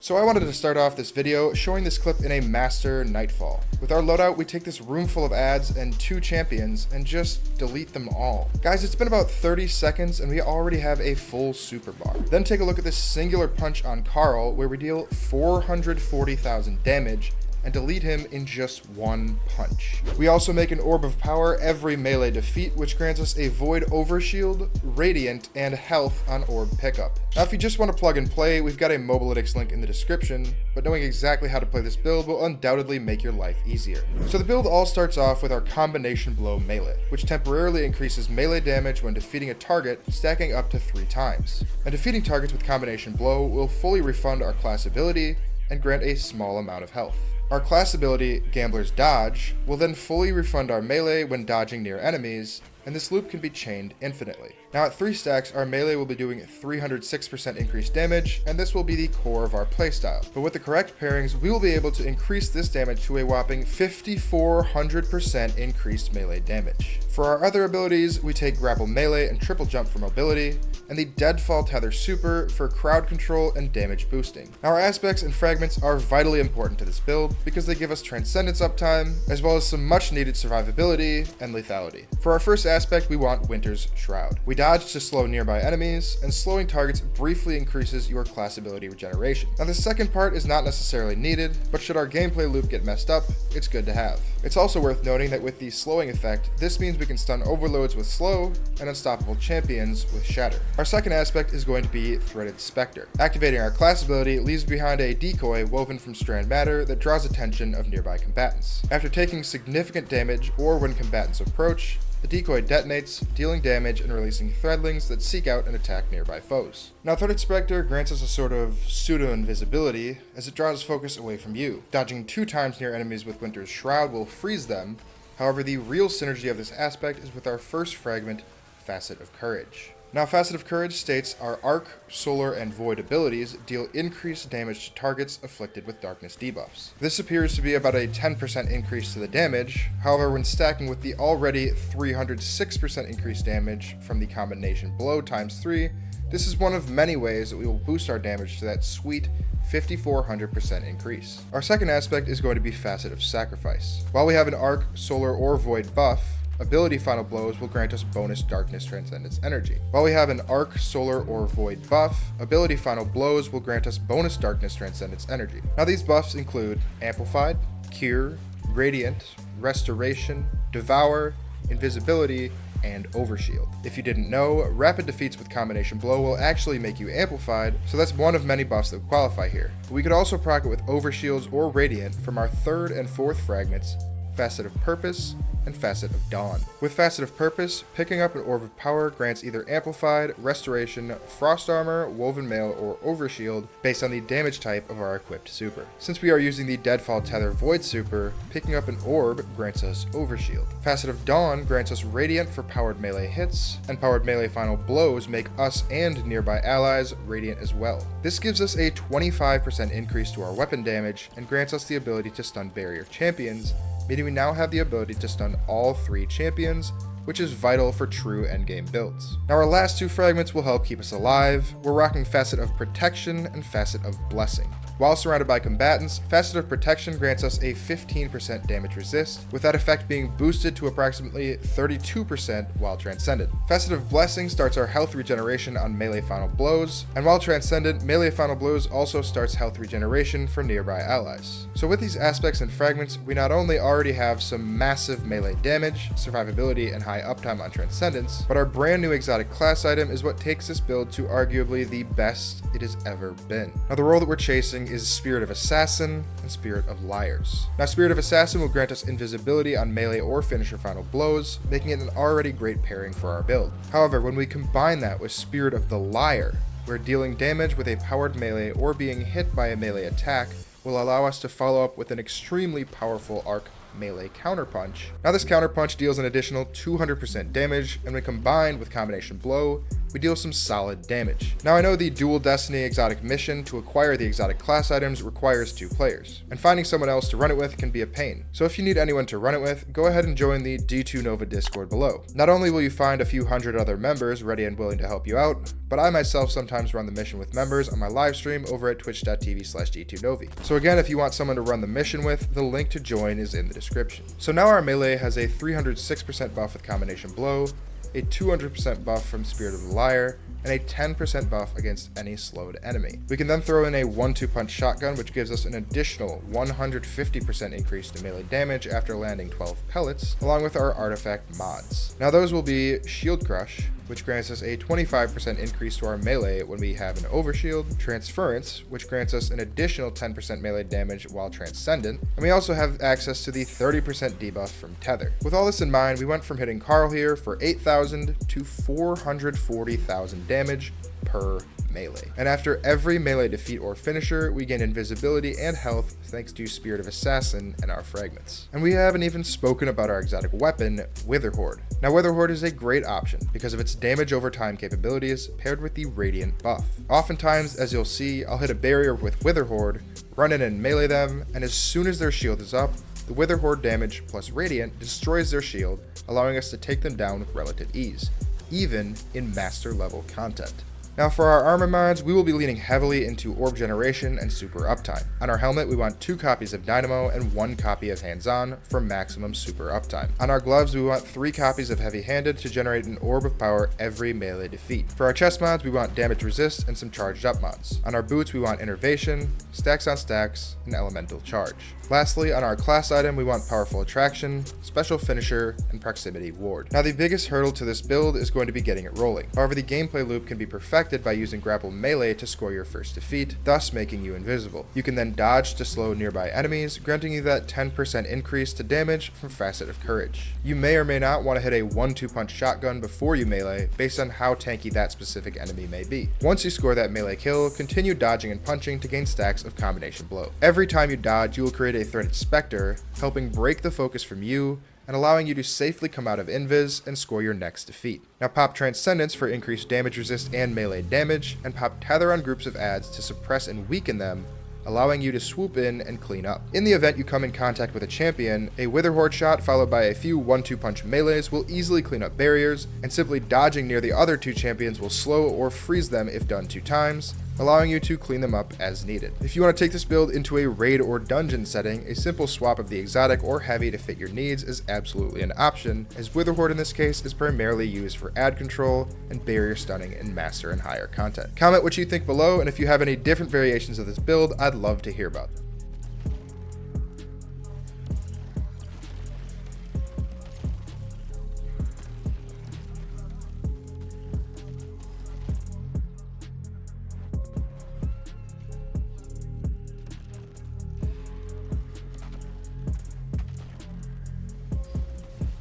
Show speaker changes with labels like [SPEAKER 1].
[SPEAKER 1] So I wanted to start off this video showing this clip in a Master Nightfall. With our loadout, we take this room full of ads and 2 champions and just delete them all. Guys, it's been about 30 seconds and we already have a full super bar. Then take a look at this singular punch on Carl where we deal 440,000 damage and delete him in just 1 punch. We also make an Orb of Power every melee defeat, which grants us a Void Overshield, Radiant, and Health on Orb pickup. Now if you just want to plug and play, we've got a Mobalytics link in the description, but knowing exactly how to play this build will undoubtedly make your life easier. So the build all starts off with our Combination Blow melee, which temporarily increases melee damage when defeating a target, stacking up to 3 times. And defeating targets with Combination Blow will fully refund our class ability and grant a small amount of health. Our class ability, Gambler's Dodge, will then fully refund our melee when dodging near enemies, and this loop can be chained infinitely. Now at 3 stacks, our melee will be doing 306% increased damage, and this will be the core of our playstyle. But with the correct pairings, we will be able to increase this damage to a whopping 5,400% increased melee damage. For our other abilities, we take Grapple Melee and Triple Jump for mobility, and the Deadfall Tether Super for crowd control and damage boosting. Now our aspects and fragments are vitally important to this build because they give us Transcendence uptime, as well as some much needed survivability and lethality. For our first aspect, we want Winter's Shroud. We dodge to slow nearby enemies, and slowing targets briefly increases your class ability regeneration. Now the second part is not necessarily needed, but should our gameplay loop get messed up, it's good to have. It's also worth noting that with the slowing effect, this means we can stun overloads with slow and unstoppable champions with shatter. Our second aspect is going to be Threaded Spectre. Activating our class ability leaves behind a decoy woven from strand matter that draws attention of nearby combatants. After taking significant damage or when combatants approach, the decoy detonates, dealing damage and releasing threadlings that seek out and attack nearby foes. Now Threaded Spectre grants us a sort of pseudo-invisibility as it draws focus away from you. Dodging 2 times near enemies with Winter's Shroud will freeze them. However, the real synergy of this aspect is with our first fragment, Facet of Courage. Now Facet of Courage states our Arc, Solar, and Void abilities deal increased damage to targets afflicted with darkness debuffs. This appears to be about a 10% increase to the damage, however when stacking with the already 306% increased damage from the Combination Blow times 3, this is one of many ways that we will boost our damage to that sweet 5,400% increase. Our second aspect is going to be Facet of Sacrifice. While we have an Arc, Solar, or Void buff, Ability Final Blows will grant us bonus Darkness Transcendence energy. While we have an Arc, Solar, or Void buff, Ability Final Blows will grant us bonus Darkness Transcendence energy. Now these buffs include Amplified, Cure, Radiant, Restoration, Devour, Invisibility, and Overshield. If you didn't know, rapid defeats with Combination Blow will actually make you amplified, so that's one of many buffs that qualify here. But we could also proc it with Overshields or Radiant from our third and fourth fragments, Facet of Purpose, and Facet of Dawn. With Facet of Purpose, picking up an Orb of Power grants either Amplified, Restoration, Frost Armor, Woven Mail, or Overshield based on the damage type of our equipped super. Since we are using the Deadfall Tether Void super, picking up an Orb grants us Overshield. Facet of Dawn grants us Radiant for powered melee hits, and powered melee final blows make us and nearby allies radiant as well. This gives us a 25% increase to our weapon damage and grants us the ability to stun barrier champions, meaning we now have the ability to stun all 3 champions, which is vital for true endgame builds. Now our last 2 fragments will help keep us alive. We're rocking Facet of Protection and Facet of Blessing. While surrounded by combatants, Facet of Protection grants us a 15% damage resist, with that effect being boosted to approximately 32% while Transcendent. Facet of Blessing starts our health regeneration on melee final blows, and while Transcendent, melee final blows also starts health regeneration for nearby allies. So with these aspects and fragments, we not only already have some massive melee damage, survivability, and high uptime on Transcendence, but our brand new exotic class item is what takes this build to arguably the best it has ever been. Now the role that we're chasing is Spirit of Assassin and Spirit of Liars. Now Spirit of Assassin will grant us invisibility on melee or finisher final blows, making it an already great pairing for our build. However, when we combine that with Spirit of the Liar, where dealing damage with a powered melee or being hit by a melee attack will allow us to follow up with an extremely powerful arc melee counterpunch. Now this counterpunch deals an additional 200% damage, and when combined with Combination Blow, we deal some solid damage. Now I know the Dual Destiny exotic mission to acquire the exotic class items requires 2 players, and finding someone else to run it with can be a pain. So if you need anyone to run it with, go ahead and join the D2 Nova Discord below. Not only will you find a few hundred other members ready and willing to help you out, but I myself sometimes run the mission with members on my live stream over at twitch.tv/D2Novi. So again, if you want someone to run the mission with, the link to join is in the description. So now our melee has a 306% buff with combination blow, a 200% buff from Spirit of the Liar, and a 10% buff against any slowed enemy. We can then throw in a 1-2 punch shotgun, which gives us an additional 150% increase to melee damage after landing 12 pellets, along with our artifact mods. Now those will be Shield Crush, which grants us a 25% increase to our melee when we have an overshield, Transference, which grants us an additional 10% melee damage while transcendent, and we also have access to the 30% debuff from Tether. With all this in mind, we went from hitting Carl here for 8,000 to 440,000 damage per melee. And after every melee defeat or finisher, we gain invisibility and health thanks to Spirit of Assassin and our Fragments. And we haven't even spoken about our exotic weapon, Witherhoard. Now Witherhoard is a great option because of its damage over time capabilities paired with the Radiant buff. Oftentimes, as you'll see, I'll hit a barrier with Witherhoard, run in and melee them, and as soon as their shield is up, the Witherhoard damage plus Radiant destroys their shield, allowing us to take them down with relative ease, even in master level content. Now for our armor mods, we will be leaning heavily into orb generation and super uptime. On our helmet, we want 2 copies of Dynamo and 1 copy of Hands-On for maximum super uptime. On our gloves, we want 3 copies of Heavy Handed to generate an orb of power every melee defeat. For our chest mods, we want Damage Resist and some charged up mods. On our boots, we want Innervation, Stacks on Stacks, and Elemental Charge. Lastly, on our class item, we want Powerful Attraction, Special Finisher, and Proximity Ward. Now the biggest hurdle to this build is going to be getting it rolling. However, the gameplay loop can be perfected by using grapple melee to score your first defeat, thus making you invisible. You can then dodge to slow nearby enemies, granting you that 10% increase to damage from Facet of Courage. You may or may not want to hit a 1-2 punch shotgun before you melee, based on how tanky that specific enemy may be. Once you score that melee kill, continue dodging and punching to gain stacks of combination blow. Every time you dodge, you will create a threatened specter, helping break the focus from you and allowing you to safely come out of invis and score your next defeat. Now pop Transcendence for increased damage resist and melee damage, and pop Tether on groups of adds to suppress and weaken them, allowing you to swoop in and clean up. In the event you come in contact with a champion, a Witherhoard shot followed by a few 1-2 punch melees will easily clean up barriers, and simply dodging near the other 2 champions will slow or freeze them if done 2 times, allowing you to clean them up as needed. If you want to take this build into a raid or dungeon setting, a simple swap of the exotic or heavy to fit your needs is absolutely an option, as Witherhoard in this case is primarily used for ad control and barrier stunning in master and higher content. Comment what you think below, and if you have any different variations of this build, I'd love to hear about them.